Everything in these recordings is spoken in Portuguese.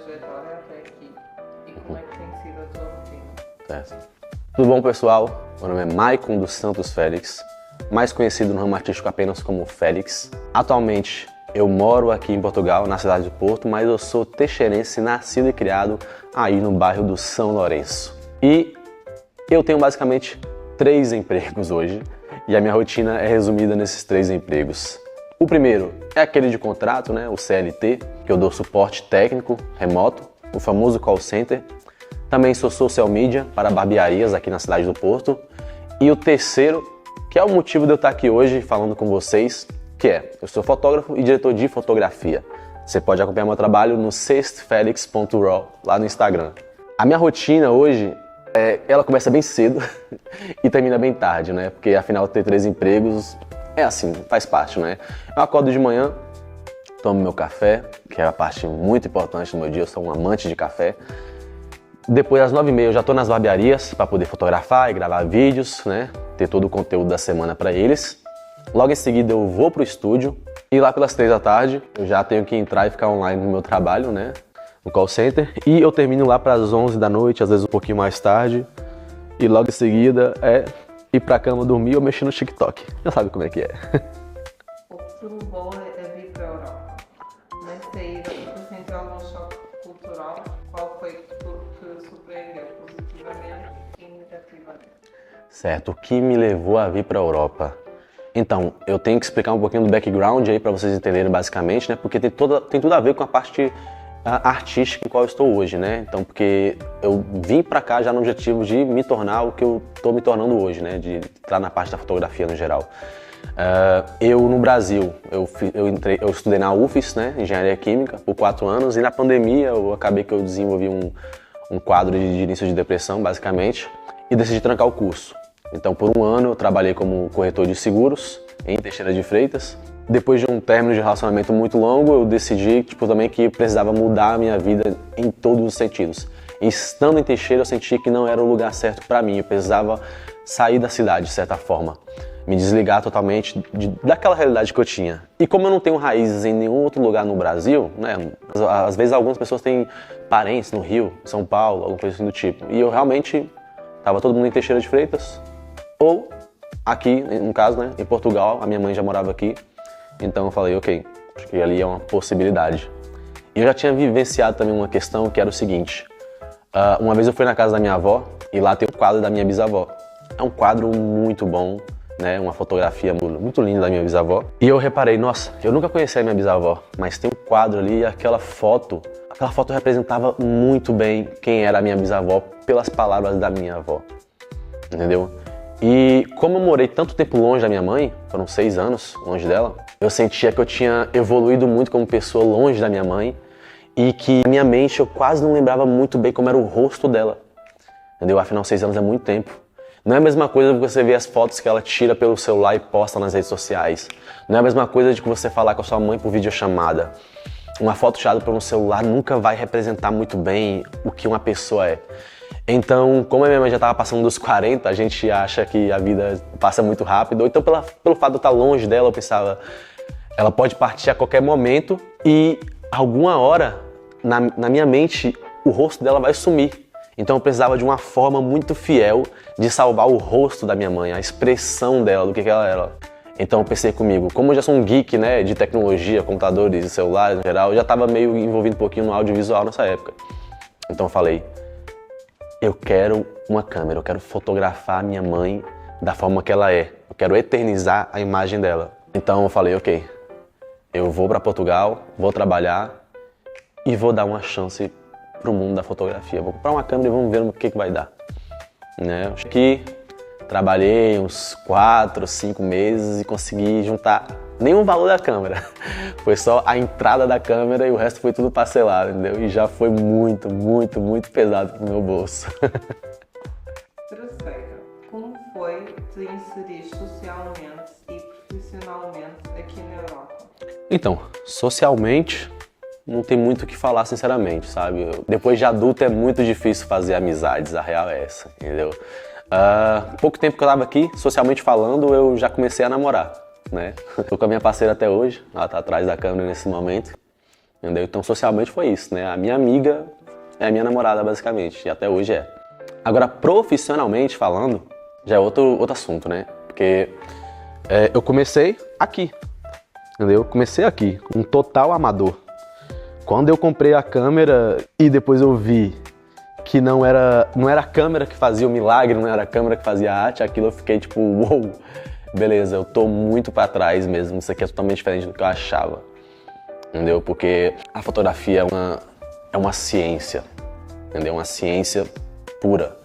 trajetória até aqui e como é que tem sido a tua rotina. Certo. Tudo bom, pessoal? Meu nome é Maicon dos Santos Félix, mais conhecido no ramo artístico apenas como Félix. Atualmente eu moro aqui em Portugal, na cidade do Porto, mas eu sou teixeirense, nascido e criado aí no bairro do São Lourenço. E eu tenho basicamente 3 empregos hoje, e a minha rotina é resumida nesses 3 empregos. O primeiro é aquele de contrato, né, o CLT, que eu dou suporte técnico remoto, o famoso call center. Também sou social media para barbearias aqui na cidade do Porto. E o terceiro, que é o motivo de eu estar aqui hoje falando com vocês, que é, eu sou fotógrafo e diretor de fotografia. Você pode acompanhar meu trabalho no sextfelix.raw, lá no Instagram. A minha rotina hoje, ela começa bem cedo e termina bem tarde, né? Porque afinal ter 3 empregos é assim, faz parte, né? Eu acordo de manhã, tomo meu café, que é a parte muito importante do meu dia, eu sou um amante de café. Depois, às 9h30, eu já estou nas barbearias para poder fotografar e gravar vídeos, né? Ter todo o conteúdo da semana para eles. Logo em seguida, eu vou pro estúdio e lá pelas 3 da tarde, eu já tenho que entrar e ficar online no meu trabalho, né? No call center. E eu termino lá para as 11 da noite, às vezes um pouquinho mais tarde. E logo em seguida é ir pra cama dormir ou mexer no TikTok. Já sabe como é que é. O bom é vir para a Europa. Nessa saída, você sentiu algum choque cultural? Qual foi que surpreendeu positivamente e negativamente? Certo, o que me levou a vir para a Europa? Então, eu tenho que explicar um pouquinho do background aí para vocês entenderem basicamente, né? Porque tem tudo a ver com a parte artística em qual eu estou hoje, né? Então, porque eu vim para cá já no objetivo de me tornar o que eu estou me tornando hoje, né? De entrar na parte da fotografia no geral. Eu no Brasil, eu estudei na UFES, né? Engenharia Química, por 4 anos e na pandemia eu acabei que eu desenvolvi um quadro de início de depressão, basicamente, e decidi trancar o curso. Então, por 1 ano eu trabalhei como corretor de seguros em Teixeira de Freitas. Depois de um término de relacionamento muito longo, eu decidi também que precisava mudar a minha vida em todos os sentidos. E estando em Teixeira, eu senti que não era o lugar certo para mim. Eu precisava sair da cidade, de certa forma. Me desligar totalmente daquela realidade que eu tinha. E como eu não tenho raízes em nenhum outro lugar no Brasil, né? Às vezes algumas pessoas têm parentes no Rio, São Paulo, alguma coisa assim do tipo. E eu realmente estava todo mundo em Teixeira de Freitas. Ou aqui, no caso, né? Em Portugal, a minha mãe já morava aqui. Então eu falei, ok, acho que ali é uma possibilidade. E eu já tinha vivenciado também uma questão que era o seguinte. Uma vez eu fui na casa da minha avó e lá tem um quadro da minha bisavó. É um quadro muito bom, né? Uma fotografia muito linda da minha bisavó. E eu reparei, nossa, eu nunca conheci a minha bisavó, mas tem um quadro ali e aquela foto representava muito bem quem era a minha bisavó pelas palavras da minha avó, entendeu? E como eu morei tanto tempo longe da minha mãe, foram 6 anos longe dela, eu sentia que eu tinha evoluído muito como pessoa longe da minha mãe e que na minha mente eu quase não lembrava muito bem como era o rosto dela, entendeu? Afinal, 6 anos é muito tempo. Não é a mesma coisa de você ver as fotos que ela tira pelo celular e posta nas redes sociais. Não é a mesma coisa de você falar com a sua mãe por videochamada. Uma foto tirada por um celular nunca vai representar muito bem o que uma pessoa é. Então, como a minha mãe já estava passando dos 40, a gente acha que a vida passa muito rápido. Ou então, pelo fato de eu estar longe dela, eu pensava, ela pode partir a qualquer momento e alguma hora, na minha mente, o rosto dela vai sumir. Então eu precisava de uma forma muito fiel de salvar o rosto da minha mãe, a expressão dela, do que ela era. Então eu pensei comigo, como eu já sou um geek, né, de tecnologia, computadores e celulares no geral, eu já estava meio envolvido um pouquinho no audiovisual nessa época. Então eu falei, eu quero uma câmera, eu quero fotografar a minha mãe da forma que ela é. Eu quero eternizar a imagem dela. Então eu falei, ok, eu vou para Portugal, vou trabalhar e vou dar uma chance pro mundo da fotografia. Vou comprar uma câmera e vamos ver o que vai dar. Né? Acho que trabalhei uns 4, 5 meses e consegui juntar nenhum valor da câmera. Foi só a entrada da câmera e o resto foi tudo parcelado, entendeu? E já foi muito, muito, muito pesado pro meu bolso. Terceiro, como foi te inserir socialmente e profissionalmente aqui na Europa? Então, socialmente, não tem muito o que falar, sinceramente, sabe? Depois de adulto é muito difícil fazer amizades, a real é essa, entendeu? Pouco tempo que eu tava aqui, socialmente falando, eu já comecei a namorar, né? Tô com a minha parceira até hoje, ela tá atrás da câmera nesse momento. entendeu? Então, socialmente foi isso, né? A minha amiga é a minha namorada, basicamente, e até hoje é. Agora, profissionalmente falando, já é outro assunto, né? Porque eu comecei aqui, entendeu? Comecei aqui, um total amador. Quando eu comprei a câmera e depois eu vi que não era a câmera que fazia o milagre, não era a câmera que fazia a arte, aquilo eu fiquei tipo, uou, beleza, eu tô muito pra trás mesmo, isso aqui é totalmente diferente do que eu achava, entendeu? Porque a fotografia é uma ciência, entendeu? Uma ciência pura.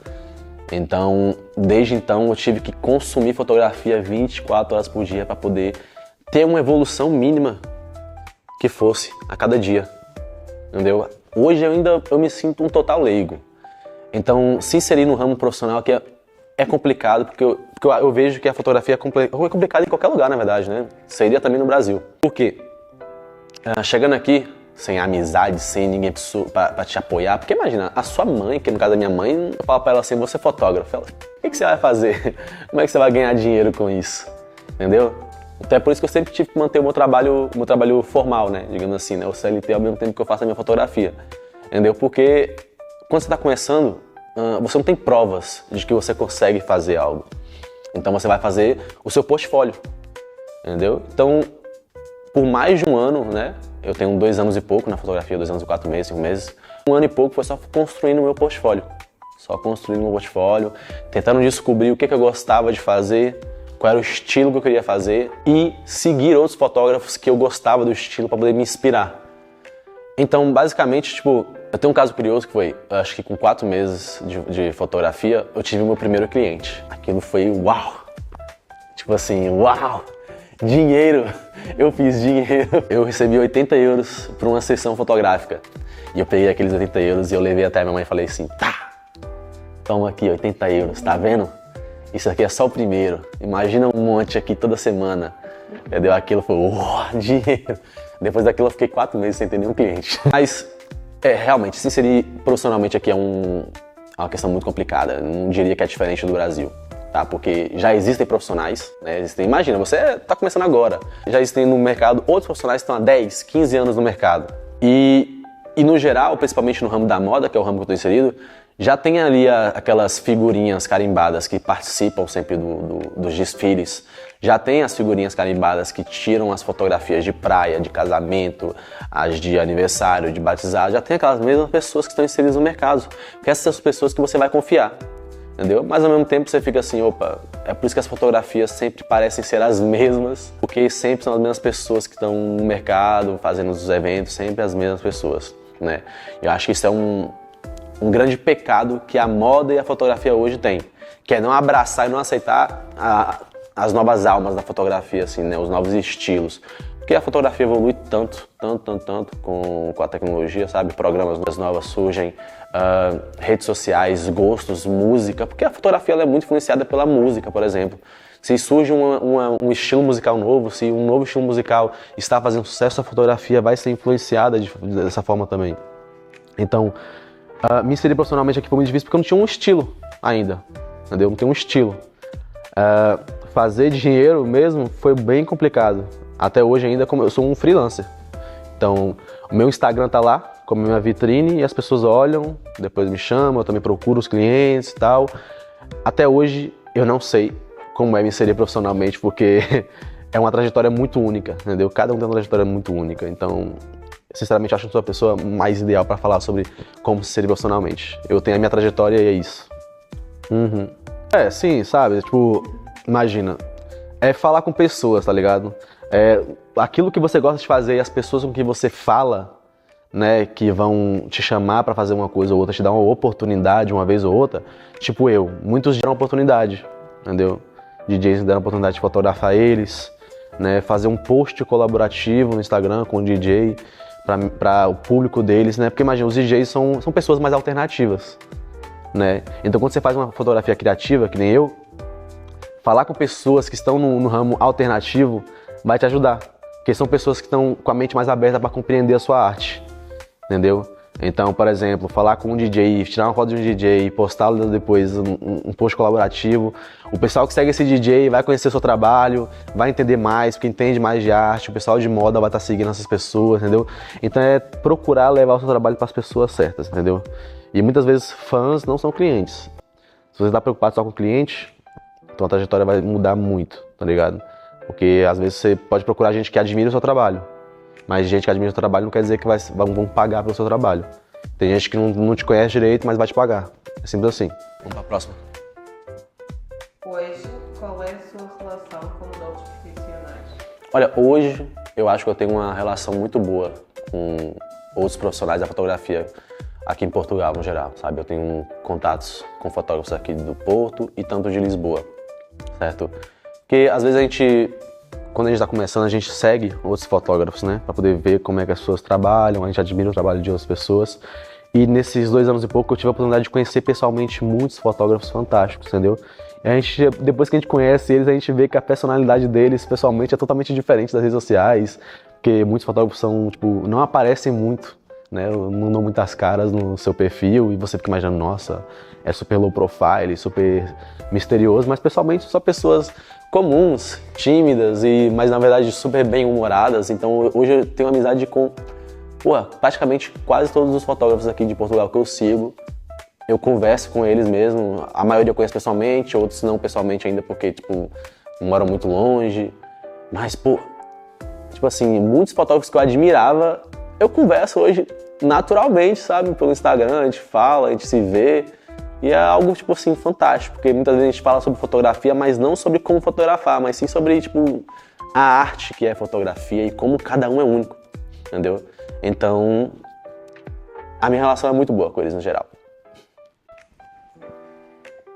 Então, desde então, eu tive que consumir fotografia 24 horas por dia para poder ter uma evolução mínima que fosse a cada dia, entendeu? Hoje eu me sinto um total leigo. Então, se inserir no ramo profissional aqui é complicado, porque eu vejo que a fotografia é complicada em qualquer lugar, na verdade, né? Seria também no Brasil. Por quê? Chegando aqui, sem amizade, sem ninguém pra te apoiar, porque imagina, a sua mãe, que no caso da minha mãe, eu falo pra ela assim, você é fotógrafo, ela, o que você vai fazer? Como é que você vai ganhar dinheiro com isso? Entendeu? Então é por isso que eu sempre tive que manter o meu trabalho formal, né? Digamos assim, né? O CLT ao mesmo tempo que eu faço a minha fotografia. Entendeu? Porque quando você está começando, você não tem provas de que você consegue fazer algo. Então você vai fazer o seu portfólio. Entendeu? Então, por mais de um ano, né? Eu tenho 2 anos e pouco na fotografia, 2 anos e 4 meses, 5 meses. 1 ano e pouco foi só construindo o meu portfólio. Só construindo o meu portfólio, tentando descobrir o que eu gostava de fazer, qual era o estilo que eu queria fazer e seguir outros fotógrafos que eu gostava do estilo para poder me inspirar. Então, basicamente, tipo, eu tenho um caso curioso que foi, acho que com 4 meses de fotografia, eu tive o meu primeiro cliente. Aquilo foi uau! Tipo assim, uau! Dinheiro! Eu fiz dinheiro! Eu recebi 80 euros por uma sessão fotográfica. E eu peguei aqueles 80 euros e eu levei até a minha mãe e falei assim, tá! Toma aqui, 80 euros, tá vendo? Isso aqui é só o primeiro. Imagina um monte aqui toda semana. Entendeu? Aquilo foi, uau, dinheiro! Depois daquilo eu fiquei 4 meses sem ter nenhum cliente. Mas, realmente, se inserir profissionalmente aqui é uma questão muito complicada. Não diria que é diferente do Brasil, tá? Porque já existem profissionais, né? Imagina, você está começando agora. Já existem no mercado outros profissionais que estão há 10, 15 anos no mercado. E no geral, principalmente no ramo da moda, que é o ramo que eu estou inserido, já tem ali aquelas figurinhas carimbadas que participam sempre dos desfiles. Já tem as figurinhas carimbadas que tiram as fotografias de praia, de casamento, as de aniversário, de batizado. Já tem aquelas mesmas pessoas que estão inseridas no mercado. Porque essas são as pessoas que você vai confiar, entendeu? Mas ao mesmo tempo você fica assim, opa, é por isso que as fotografias sempre parecem ser as mesmas, porque sempre são as mesmas pessoas que estão no mercado, fazendo os eventos, sempre as mesmas pessoas, né? Eu acho que isso é um grande pecado que a moda e a fotografia hoje têm, que é não abraçar e não aceitar as novas almas da fotografia, assim, né? Os novos estilos. Porque a fotografia evolui tanto com a tecnologia, sabe? Programas novas surgem, redes sociais, gostos, música, porque a fotografia ela é muito influenciada pela música, por exemplo. Se surge um estilo musical novo, se um novo estilo musical está fazendo sucesso, a fotografia vai ser influenciada dessa forma também. Então, me inserir profissionalmente aqui foi muito difícil porque eu não tinha um estilo ainda, entendeu? Não tenho um estilo. Fazer dinheiro mesmo foi bem complicado. Até hoje ainda, como eu sou um freelancer. Então, o meu Instagram tá lá, como minha vitrine, e as pessoas olham, depois me chamam, eu também procuro os clientes e tal. Até hoje, eu não sei como é me inserir profissionalmente, porque é uma trajetória muito única, entendeu? Cada um tem uma trajetória muito única, então... Sinceramente, acho que eu sou a pessoa mais ideal para falar sobre como se inserir profissionalmente. Eu tenho a minha trajetória e é isso. Sim, sabe? Tipo, imagina. É falar com pessoas, tá ligado? Aquilo que você gosta de fazer e as pessoas com quem você fala, né, que vão te chamar para fazer uma coisa ou outra, te dar uma oportunidade uma vez ou outra. Tipo muitos deram oportunidade, entendeu? DJs deram oportunidade de fotografar eles, né? Fazer um post colaborativo no Instagram com o DJ. Para o público deles, né? Porque imagina, os DJs são pessoas mais alternativas, né? Então quando você faz uma fotografia criativa, que nem eu, falar com pessoas que estão no ramo alternativo vai te ajudar, porque são pessoas que estão com a mente mais aberta para compreender a sua arte, entendeu? Então, por exemplo, falar com um DJ, tirar uma foto de um DJ e postá-lo depois, um post colaborativo. O pessoal que segue esse DJ vai conhecer o seu trabalho, vai entender mais, porque entende mais de arte. O pessoal de moda vai estar seguindo essas pessoas, entendeu? Então é procurar levar o seu trabalho para as pessoas certas, entendeu? E muitas vezes fãs não são clientes. Se você está preocupado só com o cliente, então a trajetória vai mudar muito, tá ligado? Porque às vezes você pode procurar gente que admira o seu trabalho. Mas gente que admira o seu trabalho não quer dizer que vão pagar pelo seu trabalho. Tem gente que não te conhece direito, mas vai te pagar. É simples assim. Vamos para a próxima. Hoje, qual é a sua relação com outros profissionais? Olha, hoje eu acho que eu tenho uma relação muito boa com outros profissionais da fotografia aqui em Portugal, no geral, sabe? Eu tenho contatos com fotógrafos aqui do Porto e tanto de Lisboa, certo? Porque às vezes quando a gente está começando, a gente segue outros fotógrafos, né? Para poder ver como é que as pessoas trabalham, a gente admira o trabalho de outras pessoas. E nesses 2 anos e pouco eu tive a oportunidade de conhecer pessoalmente muitos fotógrafos fantásticos, entendeu? E depois que a gente conhece eles, a gente vê que a personalidade deles, pessoalmente, é totalmente diferente das redes sociais. Porque muitos fotógrafos não aparecem muito, né? Não dão muitas caras no seu perfil e você fica imaginando, nossa, é super low profile, super misterioso, mas pessoalmente são pessoas comuns, tímidas, mas na verdade super bem-humoradas. Então hoje eu tenho amizade com praticamente quase todos os fotógrafos aqui de Portugal que eu sigo. Eu converso com eles mesmo, a maioria eu conheço pessoalmente, outros não pessoalmente ainda porque moram muito longe. Mas muitos fotógrafos que eu admirava, eu converso hoje naturalmente, sabe? Pelo Instagram, a gente fala, a gente se vê. E é algo, fantástico, porque muitas vezes a gente fala sobre fotografia, mas não sobre como fotografar, mas sim sobre, a arte que é fotografia e como cada um é único, entendeu? Então, a minha relação é muito boa com eles no geral.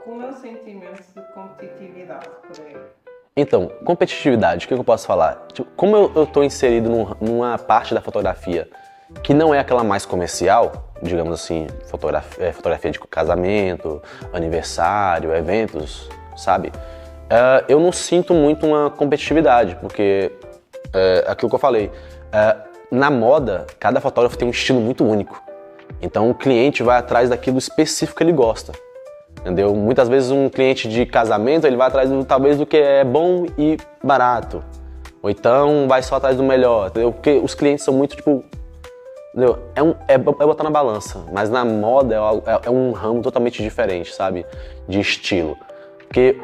Como é o sentimento de competitividade por aí? Então, competitividade, o que eu posso falar? Como eu estou inserido numa parte da fotografia que não é aquela mais comercial, digamos assim, fotografia de casamento, aniversário, eventos, sabe? Eu não sinto muito uma competitividade, porque aquilo que eu falei, na moda, cada fotógrafo tem um estilo muito único. Então o cliente vai atrás daquilo específico que ele gosta, entendeu? Muitas vezes um cliente de casamento, ele vai atrás talvez do que é bom e barato, ou então vai só atrás do melhor, entendeu? Porque os clientes são muito, entendeu? É botar na balança, mas na moda é um ramo totalmente diferente, sabe? De estilo. Porque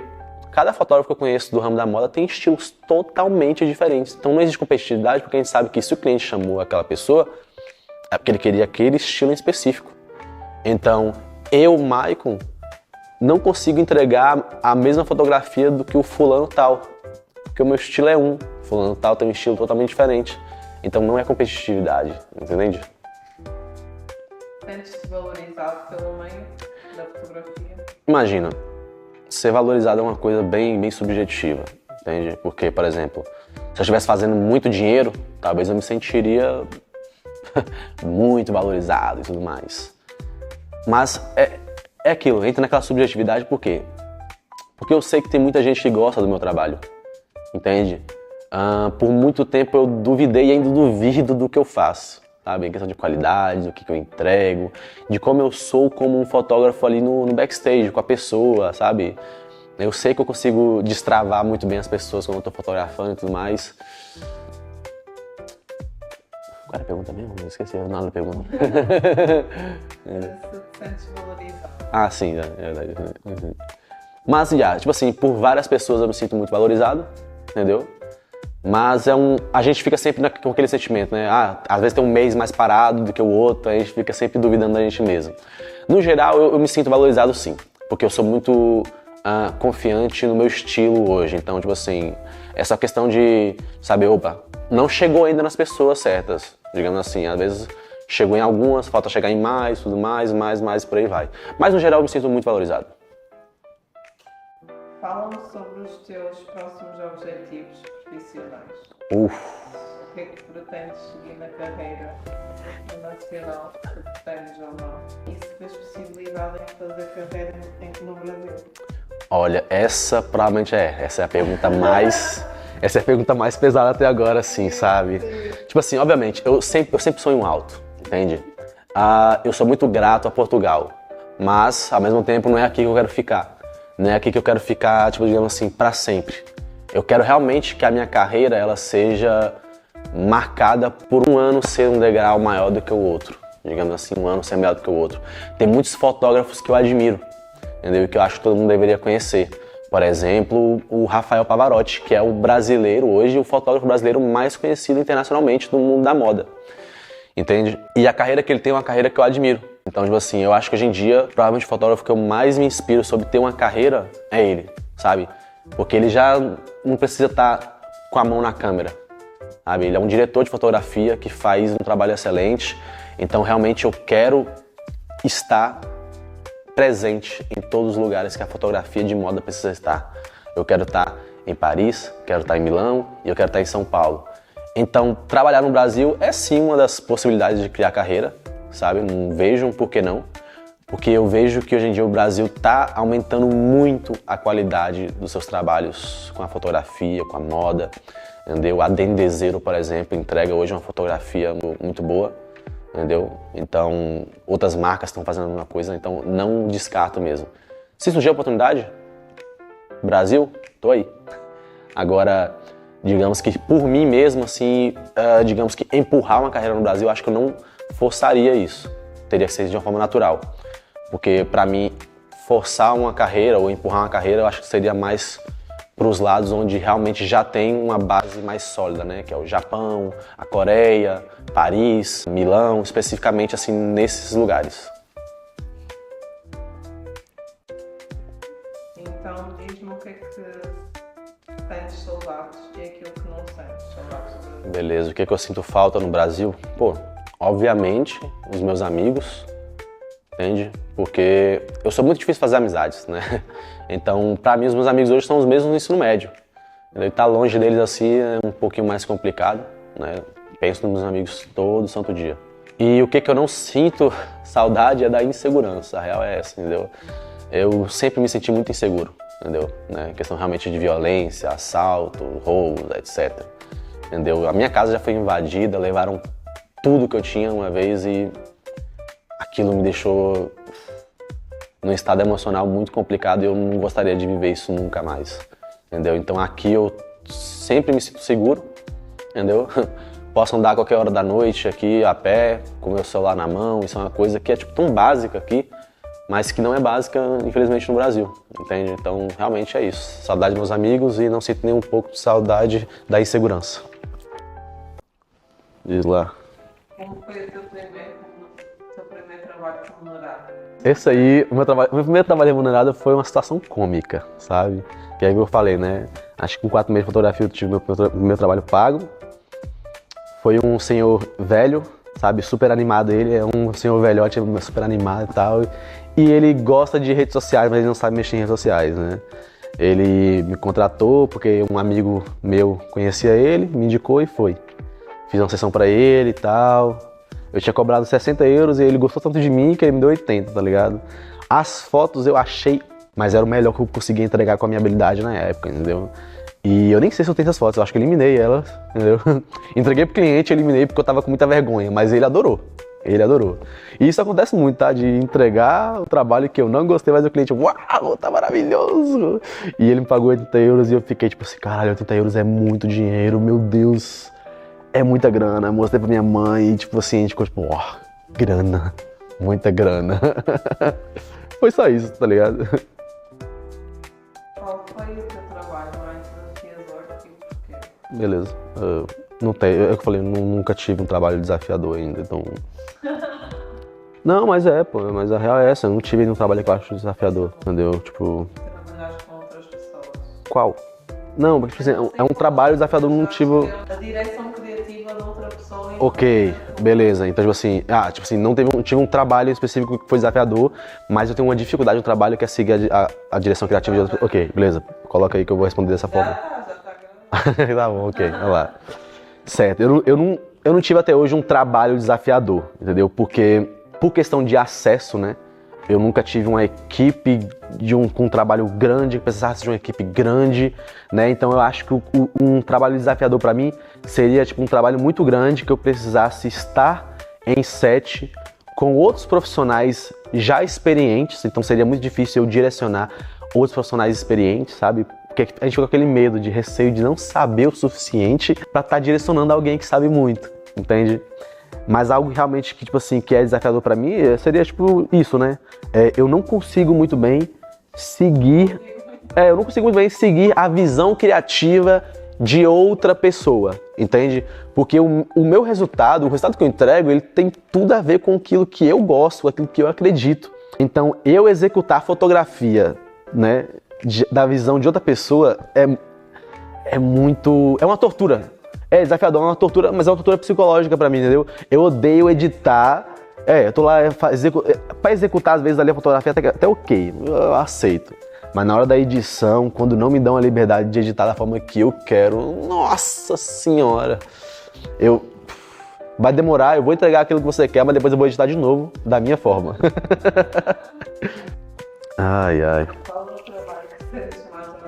cada fotógrafo que eu conheço do ramo da moda tem estilos totalmente diferentes. Então não existe competitividade, porque a gente sabe que se o cliente chamou aquela pessoa, é porque ele queria aquele estilo em específico. Então, Maicon, não consigo entregar a mesma fotografia do que o fulano tal. Porque o meu estilo é um, o fulano tal tem um estilo totalmente diferente. Então não é competitividade, entende? Sentes-te valorizado pelo meio da fotografia? Imagina, ser valorizado é uma coisa bem, bem subjetiva, entende? Porque, por exemplo, se eu estivesse fazendo muito dinheiro, talvez eu me sentiria muito valorizado e tudo mais. Mas é aquilo, entra naquela subjetividade por quê? Porque eu sei que tem muita gente que gosta do meu trabalho, entende? Por muito tempo eu duvidei e ainda duvido do que eu faço, sabe? Em questão de qualidade, do que eu entrego, de como eu sou como um fotógrafo ali no backstage, com a pessoa, sabe? Eu sei que eu consigo destravar muito bem as pessoas quando eu tô fotografando e tudo mais. Qual era a pergunta mesmo? Eu esqueci o nome da pergunta. Se te sentes valorizado? Ah, sim, é verdade. Mas, por várias pessoas eu me sinto muito valorizado, entendeu? Mas a gente fica sempre com aquele sentimento, né? Às vezes tem um mês mais parado do que o outro, a gente fica sempre duvidando da gente mesmo. No geral, eu me sinto valorizado sim, porque eu sou muito confiante no meu estilo hoje. Então, essa questão de saber, não chegou ainda nas pessoas certas, digamos assim. Às vezes chegou em algumas, falta chegar em mais, tudo mais, por aí vai. Mas no geral, eu me sinto muito valorizado. Fala-me sobre os teus próximos objetivos profissionais. O que é que pretendes seguir na carreira nacional, se pretendes ou não? E se tens possibilidade em fazer carreira no Brasil? Olha, essa provavelmente essa é a pergunta mais... Essa é a pergunta mais pesada até agora, assim, sabe? Obviamente, eu sempre sonho alto, entende? eu sou muito grato a Portugal, mas ao mesmo tempo não é aqui que eu quero ficar. Não é aqui que eu quero ficar, tipo, digamos assim, para sempre. Eu quero realmente que a minha carreira ela seja marcada por um ano ser um degrau maior do que o outro. Digamos assim, um ano ser melhor do que o outro. Tem muitos fotógrafos que eu admiro, entendeu? E que eu acho que todo mundo deveria conhecer. Por exemplo, o Rafael Pavarotti, que é o brasileiro hoje, o fotógrafo brasileiro mais conhecido internacionalmente do mundo da moda. Entende? E a carreira que ele tem é uma carreira que eu admiro. Então, tipo assim, eu acho que hoje em dia, provavelmente o fotógrafo que eu mais me inspiro sobre ter uma carreira é ele, sabe? Porque ele já não precisa estar com a mão na câmera, sabe? Ele é um diretor de fotografia que faz um trabalho excelente. Então, realmente, eu quero estar presente em todos os lugares que a fotografia de moda precisa estar. Eu quero estar em Paris, quero estar em Milão e eu quero estar em São Paulo. Então, trabalhar no Brasil é sim uma das possibilidades de criar carreira, sabe? Não vejo por que não. Porque eu vejo que hoje em dia o Brasil está aumentando muito a qualidade dos seus trabalhos com a fotografia, com a moda, entendeu? A Dendezeiro, por exemplo, entrega hoje uma fotografia muito boa, entendeu? Então, outras marcas estão fazendo a mesma coisa, então não descarto mesmo. Se surgir a oportunidade, Brasil, tô aí. Agora, digamos que por mim mesmo, assim, digamos que empurrar uma carreira no Brasil, acho que eu não forçaria isso. Teria que ser de uma forma natural. Porque para mim, forçar uma carreira ou empurrar uma carreira, eu acho que seria mais para os lados onde realmente já tem uma base mais sólida, né? Que é o Japão, a Coreia, Paris, Milão, especificamente assim nesses lugares. Então diz-me o que é que tens saudades e aquilo que não sentes saudades do Brasil. Beleza, o que é que eu sinto falta no Brasil? Pô, obviamente, os meus amigos, entende? Porque eu sou muito difícil de fazer amizades, né? Então, pra mim, os meus amigos hoje são os mesmos no ensino médio. E estar longe deles assim é um pouquinho mais complicado, né? Penso nos meus amigos todo santo dia. E o que eu não sinto saudade é da insegurança, a real é essa, entendeu? Eu sempre me senti muito inseguro, entendeu? Né? Questão realmente de violência, assalto, roubos, etc. Entendeu? A minha casa já foi invadida, levaram tudo que eu tinha uma vez e aquilo me deixou num estado emocional muito complicado e eu não gostaria de viver isso nunca mais, entendeu? Então aqui eu sempre me sinto seguro, entendeu? Posso andar a qualquer hora da noite aqui a pé, com meu celular na mão, isso é uma coisa que é tipo tão básica aqui, mas que não é básica, infelizmente, no Brasil, entende? Então realmente é isso, saudade dos meus amigos e não sinto nem um pouco de saudade da insegurança. Diz lá. Como foi o teu primeiro trabalho remunerado? Esse aí, o meu primeiro trabalho remunerado foi uma situação cômica, sabe? Que é o que eu falei, né? Acho que com 4 meses de fotografia eu tive meu trabalho pago. Foi um senhor velho, sabe? Super animado, ele é um senhor velhote, super animado e tal. E ele gosta de redes sociais, mas ele não sabe mexer em redes sociais, né? Ele me contratou porque um amigo meu conhecia ele, me indicou e foi. Fiz uma sessão pra ele e tal. Eu tinha cobrado 60 euros e ele gostou tanto de mim que ele me deu 80, tá ligado? As fotos eu achei, mas era o melhor que eu conseguia entregar com a minha habilidade na época, entendeu? E eu nem sei se eu tenho essas fotos, eu acho que eliminei elas, entendeu? Entreguei pro cliente, eliminei porque eu tava com muita vergonha, mas ele adorou. Ele adorou. E isso acontece muito, tá? De entregar o trabalho que eu não gostei, mas o cliente, uau, tá maravilhoso! E ele me pagou 80 euros e eu fiquei tipo assim, caralho, 80 euros é muito dinheiro, meu Deus! É muita grana, mostrei pra minha mãe e tipo assim, a gente ficou tipo, ó, grana, muita grana. Foi só isso, tá ligado? Qual foi o teu trabalho mais desafiador e porquê? Beleza. Não tem, eu falei, nunca tive um trabalho desafiador ainda, então... Não, mas mas a real é essa, eu não tive nenhum trabalho que eu acho desafiador, entendeu? Tipo... Trabalhaste com outras pessoas? Qual? Não, porque tipo assim, é um trabalho desafiador, não tive... A direção criativa de outra pessoa... Ok, beleza. Então, tipo assim, não tive um trabalho específico que foi desafiador, mas eu tenho uma dificuldade no trabalho que é seguir a direção criativa de outras pessoas. Ok, beleza. Coloca aí que eu vou responder dessa forma. Já tá gravando. Tá bom, ok, vamos lá. Certo, eu não tive até hoje um trabalho desafiador, entendeu? Porque, por questão de acesso, né? Eu nunca tive uma equipe com um trabalho grande, que precisasse de uma equipe grande, né? Então eu acho que um trabalho desafiador para mim seria tipo um trabalho muito grande que eu precisasse estar em set com outros profissionais já experientes, então seria muito difícil eu direcionar outros profissionais experientes, sabe? Porque a gente fica com aquele medo de receio de não saber o suficiente para estar direcionando alguém que sabe muito, entende? Mas algo realmente que, tipo assim, que é desafiador para mim seria, tipo, isso, né? Eu não consigo muito bem seguir a visão criativa de outra pessoa, entende? Porque o meu resultado, o resultado que eu entrego, ele tem tudo a ver com aquilo que eu gosto, com aquilo que eu acredito. Então, eu executar fotografia, né, da visão de outra pessoa é uma tortura. É desafiador, é uma tortura, mas é uma tortura psicológica pra mim, entendeu? Eu odeio editar. Eu tô lá pra executar, às vezes, ali a fotografia até ok, eu aceito. Mas na hora da edição, quando não me dão a liberdade de editar da forma que eu quero, nossa senhora, vai demorar, eu vou entregar aquilo que você quer, mas depois eu vou editar de novo, da minha forma. Ai, ai. Qual é o trabalho que você sente mais orgulho?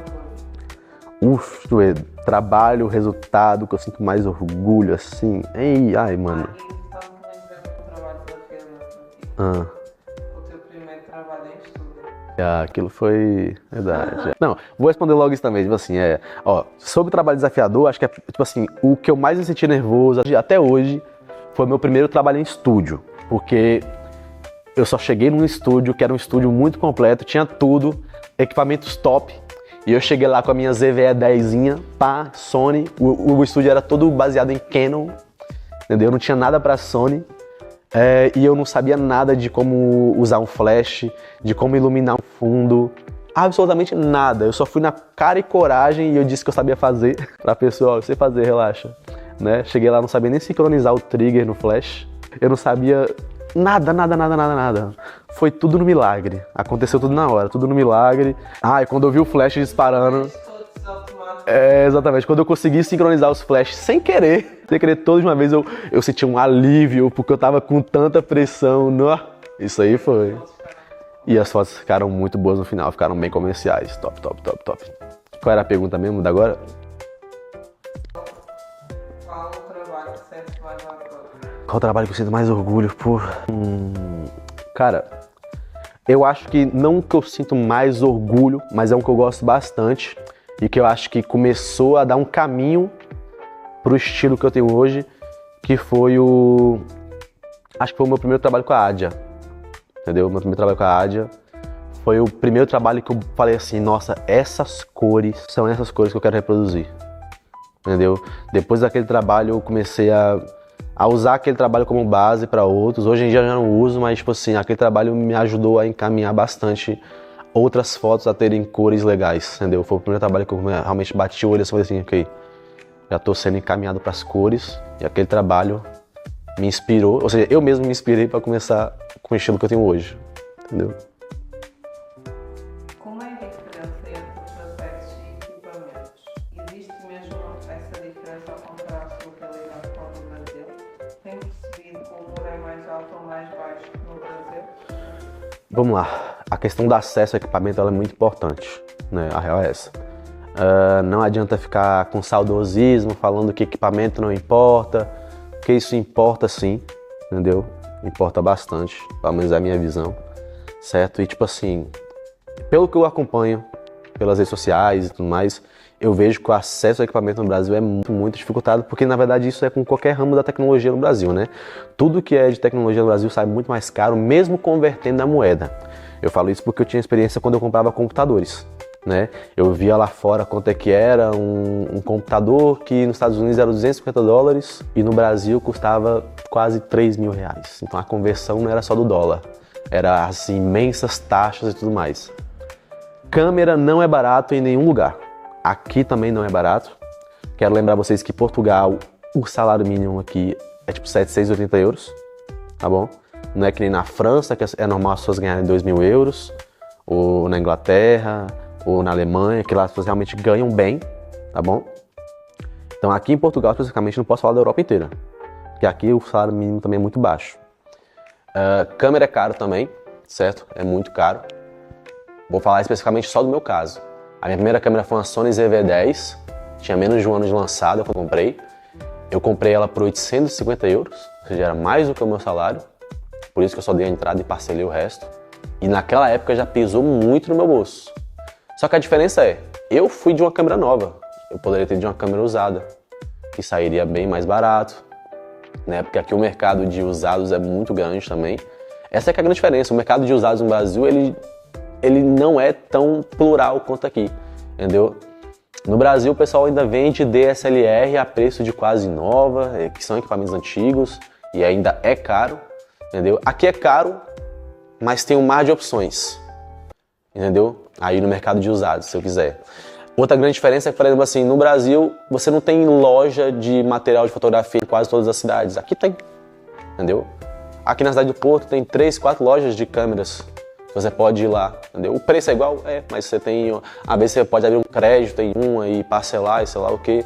Trabalho, resultado, que eu sinto mais orgulho, assim. Ai, mano. E estava me lembrando do trabalho da firma. O teu primeiro trabalho em estudo. Aquilo foi verdade. Não, vou responder logo isso também, tipo assim, sobre o trabalho desafiador, acho que tipo assim, o que eu mais me senti nervoso até hoje foi meu primeiro trabalho em estúdio, porque eu só cheguei num estúdio que era um estúdio muito completo, tinha tudo, equipamentos top, e eu cheguei lá com a minha ZVE10zinha, Sony, o estúdio era todo baseado em Canon, entendeu? Não tinha nada pra Sony. E eu não sabia nada de como usar um flash, de como iluminar um fundo, absolutamente nada. Eu só fui na cara e coragem e eu disse que eu sabia fazer pra pessoa, eu sei fazer, relaxa. Né? Cheguei lá, não sabia nem sincronizar o trigger no flash, eu não sabia nada. Foi tudo no milagre, aconteceu tudo na hora, tudo no milagre. E quando eu vi o flash disparando... Exatamente, quando eu consegui sincronizar os flashes sem querer todos de uma vez, eu senti um alívio, porque eu tava com tanta pressão. Isso aí foi. E as fotos ficaram muito boas no final, ficaram bem comerciais. Top. Qual era a pergunta mesmo da agora? Qual o trabalho que você sente mais orgulho? Qual o trabalho que eu sinto mais orgulho? Cara, eu acho que não que eu sinto mais orgulho, mas é um que eu gosto bastante. E que eu acho que começou a dar um caminho pro estilo que eu tenho hoje, que foi acho que foi o meu primeiro trabalho com a Adia, entendeu? Meu primeiro trabalho com a Adia foi o primeiro trabalho que eu falei assim, nossa, essas cores são essas cores que eu quero reproduzir, entendeu? Depois daquele trabalho eu comecei a usar aquele trabalho como base para outros. Hoje em dia eu já não uso, mas tipo assim, aquele trabalho me ajudou a encaminhar bastante outras fotos a terem cores legais, entendeu? Foi o primeiro trabalho que eu realmente bati o olho e falei assim, ok, já tô sendo encaminhado para as cores, e aquele trabalho me inspirou, ou seja, eu mesmo me inspirei para começar com o estilo que eu tenho hoje, entendeu? Como é a diferença entre processos e equipamentos? Existe mesmo essa diferença ao comparar a sua realidade com a do Brasil? Tem percebido que o muro é mais alto ou mais baixo que no Brasil? Vamos lá. A questão do acesso ao equipamento ela é muito importante, né? A real é essa. Não adianta ficar com saudosismo, falando que equipamento não importa, porque isso importa sim, entendeu? Importa bastante, pelo menos é a minha visão, certo? E tipo assim, pelo que eu acompanho, pelas redes sociais e tudo mais, eu vejo que o acesso ao equipamento no Brasil é muito dificultado, porque na verdade isso é com qualquer ramo da tecnologia no Brasil, né? Tudo que é de tecnologia no Brasil sai muito mais caro, mesmo convertendo a moeda. Eu falo isso porque eu tinha experiência quando eu comprava computadores, né? Eu via lá fora quanto é que era um computador que nos Estados Unidos era $250 e no Brasil custava quase R$3.000. Então a conversão não era só do dólar, era as imensas taxas e tudo mais. Câmera não é barato em nenhum lugar. Aqui também não é barato. Quero lembrar vocês que em Portugal o salário mínimo aqui é tipo €780, tá bom? Não é que nem na França, que é normal as pessoas ganharem €2.000, ou na Inglaterra, ou na Alemanha, que lá as pessoas realmente ganham bem, tá bom? Então aqui em Portugal, especificamente, não posso falar da Europa inteira, porque aqui o salário mínimo também é muito baixo. Câmera é caro também, certo? É muito caro. Vou falar especificamente só do meu caso. A minha primeira câmera foi uma Sony ZV-10, tinha menos de um ano de lançada quando eu comprei. Eu comprei ela por €850, ou seja, era mais do que o meu salário. por isso que eu só dei a entrada e parcelei o resto. E naquela época já pesou muito no meu bolso. Só que a diferença é, eu fui de uma câmera nova, eu poderia ter de uma câmera usada, que sairia bem mais barato, né? Porque aqui o mercado de usados é muito grande também. Essa é que é a grande diferença, o mercado de usados no Brasil, ele não é tão plural quanto aqui, entendeu? No Brasil o pessoal ainda vende DSLR a preço de quase nova, que são equipamentos antigos e ainda é caro, entendeu? Aqui é caro, mas tem um mar de opções, entendeu? Aí no mercado de usados, se eu quiser. Outra grande diferença é que, por exemplo, assim, no Brasil você não tem loja de material de fotografia em quase todas as cidades. Aqui tem, entendeu? Aqui na cidade do Porto tem 3, 4 lojas de câmeras. Você pode ir lá, entendeu? O preço é igual, mas você tem... Às vezes você pode abrir um crédito em uma e parcelar e sei lá o quê.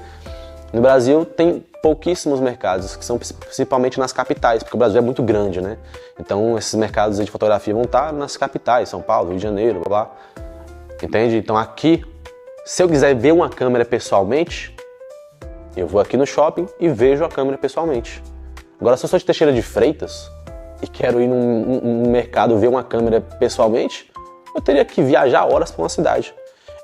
No Brasil tem pouquíssimos mercados, que são principalmente nas capitais, porque o Brasil é muito grande, né? Então esses mercados de fotografia vão estar nas capitais, São Paulo, Rio de Janeiro, blá blá. Entende? Então aqui, se eu quiser ver uma câmera pessoalmente, eu vou aqui no shopping e vejo a câmera pessoalmente. Agora, se eu sou de Teixeira de Freitas e quero ir num mercado ver uma câmera pessoalmente, eu teria que viajar horas para uma cidade.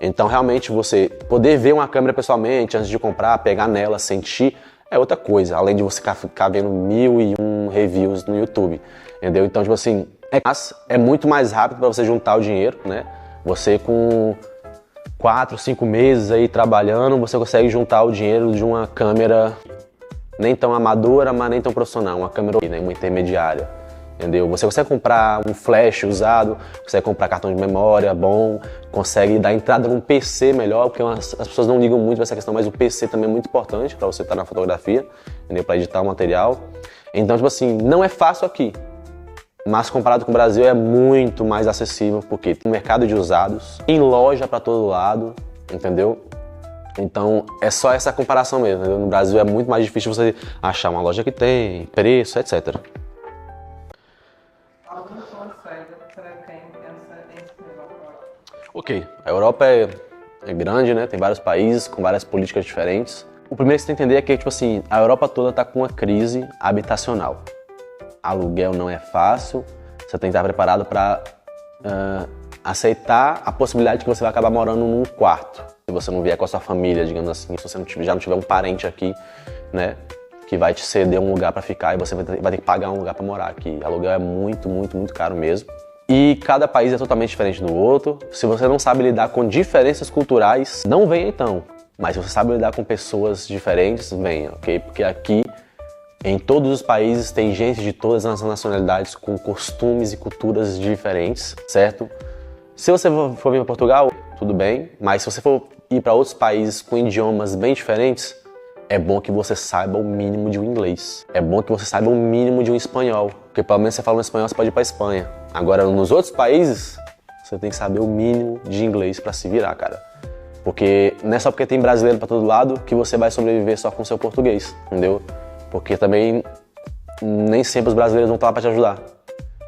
Então, realmente, você poder ver uma câmera pessoalmente antes de comprar, pegar nela, sentir, é outra coisa. Além de você ficar vendo 1001 reviews no YouTube, entendeu? Então, tipo assim, é muito mais rápido para você juntar o dinheiro, né? Você com 4, 5 meses aí trabalhando, você consegue juntar o dinheiro de uma câmera nem tão amadora, mas nem tão profissional, uma câmera, né, uma intermediária, entendeu? Você consegue comprar um flash usado, consegue comprar cartão de memória bom, consegue dar entrada num PC melhor, porque as pessoas não ligam muito pra essa questão, mas o PC também é muito importante para você estar na fotografia, entendeu? Para editar o material. Então, tipo assim, não é fácil aqui, mas comparado com o Brasil é muito mais acessível, porque tem mercado de usados, tem loja para todo lado, entendeu? Então é só essa comparação mesmo, entendeu? No Brasil é muito mais difícil você achar uma loja que tem preço, etc. Algum conselho para quem pensa em se mudar para a Europa? Ok, a Europa é grande, né? Tem vários países com várias políticas diferentes. O primeiro que você tem que entender é que, tipo assim, a Europa toda está com uma crise habitacional. Aluguel não é fácil, você tem que estar preparado para aceitar a possibilidade de que você vai acabar morando num quarto. Se você não vier com a sua família, digamos assim, se você já não tiver um parente aqui, né, que vai te ceder um lugar para ficar e você vai ter que pagar um lugar para morar aqui. Aluguel é muito, muito, muito caro mesmo. E cada país é totalmente diferente do outro. Se você não sabe lidar com diferenças culturais, não venha então. Mas se você sabe lidar com pessoas diferentes, venha, ok? Porque aqui, em todos os países, tem gente de todas as nacionalidades com costumes e culturas diferentes, certo? Se você for vir para Portugal, tudo bem, mas se você for ir para outros países com idiomas bem diferentes, é bom que você saiba o mínimo de um inglês. É bom que você saiba o mínimo de um espanhol, porque pelo menos você fala um espanhol, você pode ir para a Espanha. Agora, nos outros países, você tem que saber o mínimo de inglês para se virar, cara. Porque não é só porque tem brasileiro para todo lado que você vai sobreviver só com o seu português, entendeu? Porque também nem sempre os brasileiros vão estar lá para te ajudar.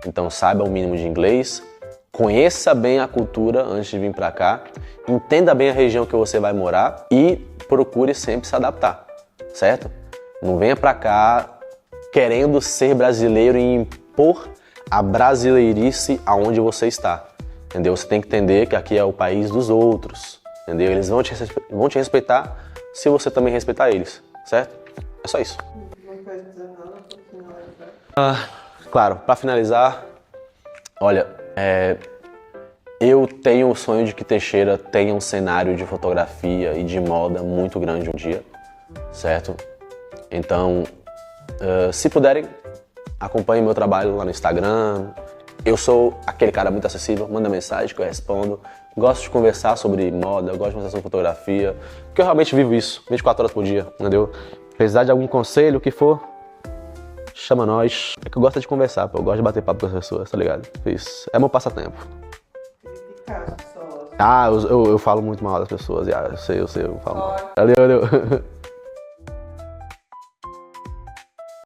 Então saiba o mínimo de inglês, conheça bem a cultura antes de vir para cá, entenda bem a região que você vai morar e procure sempre se adaptar, certo? Não venha para cá querendo ser brasileiro e impor a brasileirice aonde você está, entendeu? Você tem que entender que aqui é o país dos outros, entendeu? Eles vão te respeitar se você também respeitar eles, certo? É só isso. Não quer dizer nada para finalizar? Claro, para finalizar, olha, eu tenho o sonho de que Teixeira tenha um cenário de fotografia e de moda muito grande um dia, certo? Então, se puderem, acompanhem meu trabalho lá no Instagram. Eu sou aquele cara muito acessível, manda mensagem que eu respondo. Gosto de conversar sobre moda, gosto de conversar sobre fotografia, porque eu realmente vivo isso, 24 horas por dia, entendeu? Precisar de algum conselho, o que for, chama nós. É que eu gosto de conversar, eu gosto de bater papo com as pessoas, tá ligado? Isso é meu passatempo. Criticar as pessoas. Eu falo muito mal das pessoas, eu sei, eu falo mal. Valeu.